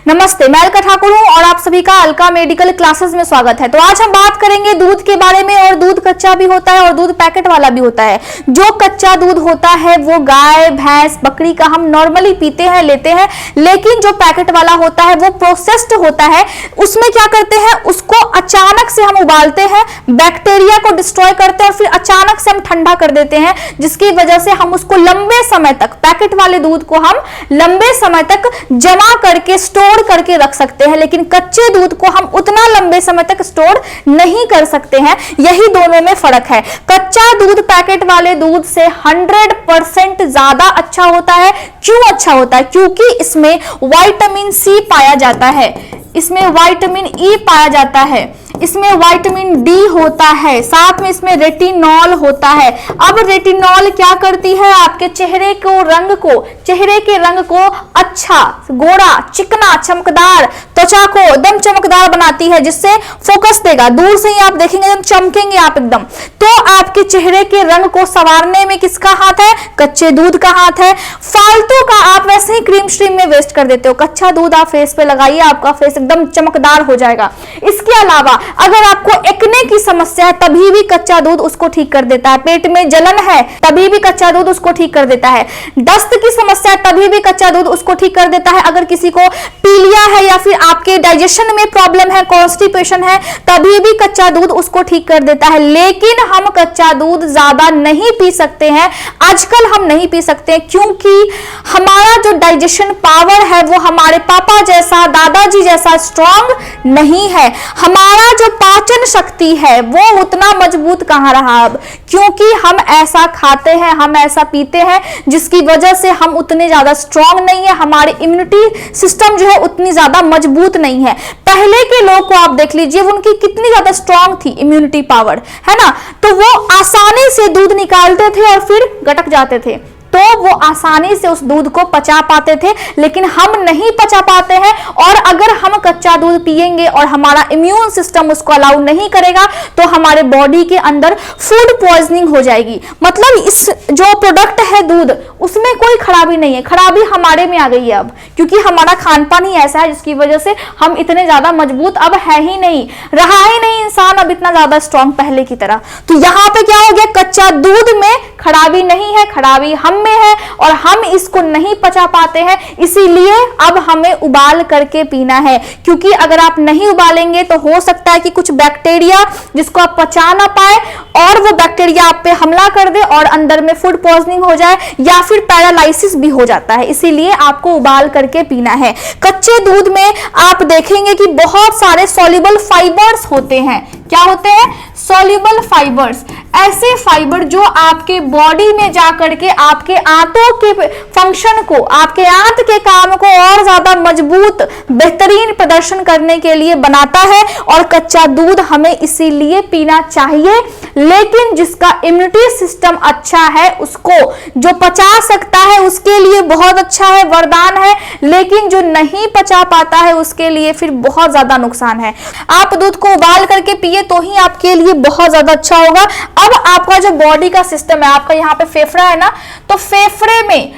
नमस्ते, मैं अलका ठाकुर हूं और आप सभी का अलका मेडिकल क्लासेस में स्वागत है। तो आज हम बात करेंगे दूध के बारे में। और दूध कच्चा भी होता है और दूध पैकेट वाला भी होता है। जो कच्चा दूध होता है वो गाय, भैंस, बकरी का हम नॉर्मली पीते हैं, लेते हैं। लेकिन जो पैकेट वाला होता है वो प्रोसेस्ड होता है। उसमें क्या करते हैं, उसको अचानक से हम उबालते हैं, बैक्टीरिया को डिस्ट्रॉय करते हैं और फिर अचानक से हम ठंडा कर देते हैं, जिसकी वजह से हम उसको लंबे समय तक, पैकेट वाले दूध को हम लंबे समय तक जमा करके स्टोर करके रख सकते हैं। लेकिन कच्चे दूध को हम उतना लंबे समय तक स्टोर नहीं कर सकते हैं। यही दोनों में फर्क है। कच्चा दूध पैकेट वाले दूध से 100% ज्यादा अच्छा होता है। क्यों अच्छा होता है? क्योंकि इसमें विटामिन सी पाया जाता है, इसमें विटामिन ई पाया जाता है, इसमें विटामिन डी होता है, साथ में इसमें रेटिनॉल होता है। अब रेटिनॉल क्या करती है, आपके चेहरे के रंग को अच्छा, गोरा, चिकना, चमकदार, त्वचा को एकदम चमकदार बनाती है, जिससे फोकस देगा। दूर से ही आप देखेंगे एकदम चमकेंगे आप एकदम। तो आपके चेहरे के रंग को संवारने में किसका हाथ है? कच्चे दूध का हाथ है। फालतू का आप वैसे ही क्रीम स्ट्रीम में वेस्ट कर देते हो। कच्चा दूध आप फेस पे लगाइए, आपका फेस एकदम चमकदार हो जाएगा। इसके अलावा अगर आपको एक्ने की समस्या है तभी भी कच्चा दूध उसको ठीक कर देता है। पेट में जलन है तभी भी कच्चा दूध उसको ठीक कर देता है। दस्त की समस्या है तभी भी कच्चा दूध उसको ठीक कर देता है। अगर किसी को पीलिया है या फिर आपके डाइजेशन में प्रॉब्लम है, कॉन्स्टिपेशन है, तभी भी कच्चा दूध उसको ठीक कर देता है। लेकिन हम कच्चा दूध ज्यादा नहीं पी सकते हैं। आजकल हम नहीं पी सकते क्योंकि हमारा जो डाइजेशन पावर है वो हमारे पापा जैसा, दादाजी जैसा स्ट्रांग नहीं है। हमारा जो पाचन शक्ति है वो उतना मजबूत कहां रहा अब, क्योंकि हम ऐसा खाते हैं, हम ऐसा पीते हैं, जिसकी वजह से हम उतने ज्यादा स्ट्रांग नहीं है। हमारी इम्यूनिटी सिस्टम जो है उतनी ज्यादा मजबूत नहीं है। पहले के लोग को आप देख लीजिए, उनकी कितनी ज्यादा स्ट्रांग थी इम्यूनिटी पावर, है ना। तो वो आसानी से दूध निकालते थे और फिर गटक जाते थे, तो वो आसानी से उस दूध को पचा पाते थे। लेकिन हम नहीं पचा पाते हैं। और अगर हम कच्चा दूध पिएंगे और हमारा इम्यून सिस्टम उसको अलाउ नहीं करेगा तो हमारे बॉडी के अंदर फूड पॉइजनिंग हो जाएगी। मतलब इस जो प्रोडक्ट है दूध, उसमें कोई खराबी नहीं है, खराबी हमारे में आ गई है अब, क्योंकि हमारा खान पान ही ऐसा है जिसकी वजह से हम इतने ज्यादा मजबूत अब है ही नहीं, रहा ही नहीं इंसान अब इतना ज्यादा स्ट्रांग पहले की तरह। तो यहाँ पे क्या हो गया, कच्चा दूध में खराबी नहीं है, खराबी हम में है और हम इसको नहीं पचा पाते हैं। इसीलिए अब हमें उबाल करके पीना है, क्योंकि अगर आप नहीं उबालेंगे तो हो सकता है कि कुछ बैक्टीरिया जिसको आप पचा ना पाए और वो बैक्टीरिया आप पे हमला कर दे और अंदर में फूड पॉइजनिंग हो जाए या फिर पैरालाइसिस भी हो जाता है। इसीलिए आपको उबाल करके पीना है। कच्चे दूध में आप देखेंगे कि बहुत सारे सॉल्युबल फाइबर्स होते हैं। क्या होते हैं? Soluble fibres. ऐसे फाइबर जो आपके बॉडी में जाकर के आपके आंतों के फंक्शन को, आपके आंत के काम को और ज्यादा मजबूत, बेहतरीन प्रदर्शन करने के लिए बनाता है। और कच्चा दूध हमें इसीलिए पीना चाहिए। लेकिन जिसका इम्यूनिटी सिस्टम अच्छा है, उसको जो पचा सकता है उसके लिए बहुत अच्छा है, वरदान है। लेकिन जो नहीं पचा पाता है उसके लिए फिर बहुत ज्यादा नुकसान है। आप दूध को उबाल करके पिए तो ही आपके लिए बहुत ज्यादा अच्छा होगा। अब आपका जो बॉडी का सिस्टम है, आपका यहाँ पे फेफड़ा है ना, तो फेफड़े में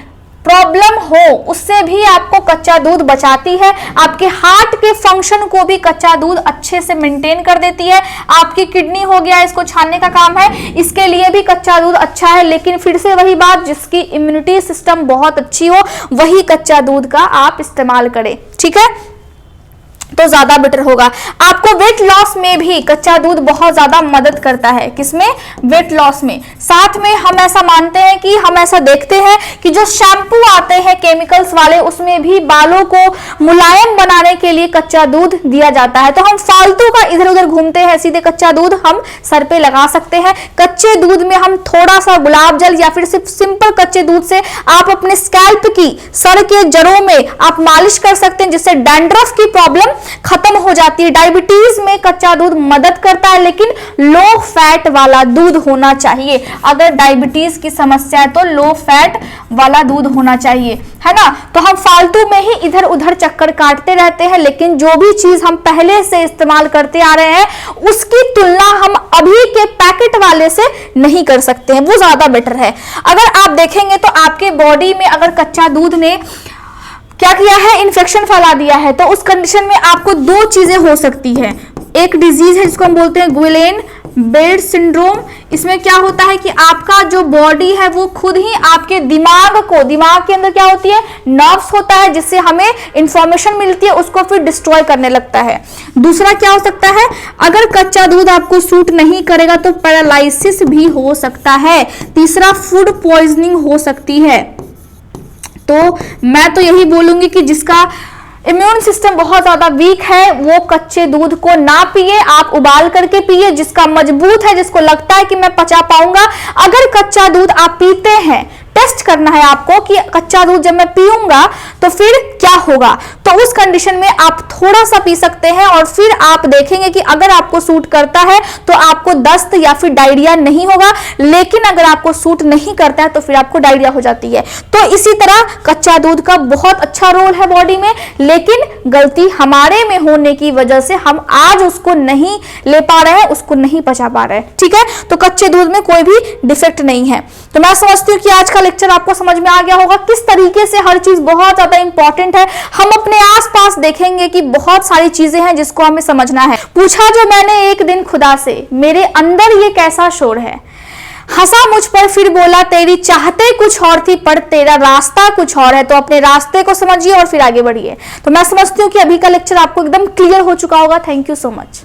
प्रॉब्लम हो उससे भी आपको कच्चा दूध बचाती है। आपके हार्ट के फंक्शन को भी कच्चा दूध अच्छे से मेंटेन कर देती है। आपकी किडनी हो गया, इसको छानने का काम है, इसके लिए भी कच्चा दूध अच्छा है। लेकिन फिर से वही बात, जिसकी इम्यूनिटी सिस्टम बहुत अच्छी हो वही कच्चा दूध का आप इस्तेमाल करें, ठीक है, तो ज्यादा बेटर होगा। आपको वेट लॉस में भी कच्चा दूध बहुत ज्यादा मदद करता है। किसमें? वेट लॉस में। साथ में हम ऐसा मानते हैं कि हम ऐसा देखते हैं कि जो शैम्पू आते हैं केमिकल्स वाले, उसमें भी बालों को मुलायम बनाने के लिए कच्चा दूध दिया जाता है। तो हम फालतू का इधर उधर घूमते हैं, सीधे कच्चा दूध हम सर पे लगा सकते हैं। कच्चे दूध में हम थोड़ा सा गुलाब जल या फिर सिर्फ सिंपल कच्चे दूध से आप अपने स्कैल्प की, सर के जड़ों में आप मालिश कर सकते हैं, जिससे डैंड्रफ की प्रॉब्लम खत्म हो जाती है। डायबिटीज में कच्चा दूध मदद करता है, लेकिन लो फैट वाला दूध होना चाहिए। अगर डायबिटीज की समस्या है तो लो फैट वाला दूध होना चाहिए, है ना। तो हम फालतू में ही इधर उधर चक्कर काटते रहते हैं। लेकिन जो भी चीज हम पहले से इस्तेमाल करते आ रहे हैं उसकी तुलना हम अभी के पैकेट वाले से नहीं कर सकते हैं, वो ज्यादा बेटर है। अगर आप देखेंगे तो आपके बॉडी में अगर कच्चा दूध ने क्या किया है, इन्फेक्शन फैला दिया है। तो उस कंडीशन में आपको दो चीजें हो सकती है। एक डिजीज है जिसको हम बोलते हैं गुइलेन बेड सिंड्रोम। इसमें क्या होता है कि आपका जो बॉडी है वो खुद ही आपके दिमाग के अंदर क्या होती है, नर्व्स होता है, जिससे हमें इंफॉर्मेशन मिलती है, उसको फिर डिस्ट्रॉय करने लगता है। दूसरा क्या हो सकता है, अगर कच्चा दूध आपको सूट नहीं करेगा तो पैरालिसिस भी हो सकता है। तीसरा फूड पॉइजनिंग हो सकती है। तो मैं तो यही बोलूंगी कि जिसका इम्यून सिस्टम बहुत ज्यादा वीक है वो कच्चे दूध को ना पिए, आप उबाल करके पिए। जिसका मजबूत है, जिसको लगता है कि मैं पचा पाऊंगा, अगर कच्चा दूध आप पीते हैं, टेस्ट करना है आपको कि कच्चा दूध जब मैं पीऊंगा तो फिर क्या होगा। तो उस कंडीशन में आप थोड़ा सा पी सकते हैं और फिर आप देखेंगे कि अगर आपको सूट करता है तो आपको दस्त या फिर डायरिया नहीं होगा, लेकिन अगर आपको सूट नहीं करता है तो फिर आपको डायरिया हो जाती है। तो इसी तरह कच्चा दूध का बहुत अच्छा रोल है बॉडी में, लेकिन गलती हमारे में होने की वजह से हम आज उसको नहीं ले पा रहे हैं, उसको नहीं पचा पा रहे हैं। ठीक है, तो कच्चे दूध में कोई भी डिफेक्ट नहीं है। तो मैं समझती हूँ कि आज का लेक्चर आपको समझ में आ गया होगा किस तरीके से हर चीज बहुत ज्यादा इंपॉर्टेंट है। हम अपने आसपास देखेंगे कि बहुत सारी चीजें हैं जिसको हमें समझना है। पूछा जो मैंने एक दिन खुदा से, मेरे अंदर ये कैसा शोर है, हंसा मुझ पर फिर बोला तेरी चाहते कुछ और थी पर तेरा रास्ता कुछ और है। तो अपने रास्ते को समझिए और फिर आगे बढ़िए। तो मैं समझती हूँ कि अभी का लेक्चर आपको एकदम क्लियर हो चुका होगा। Thank you so much.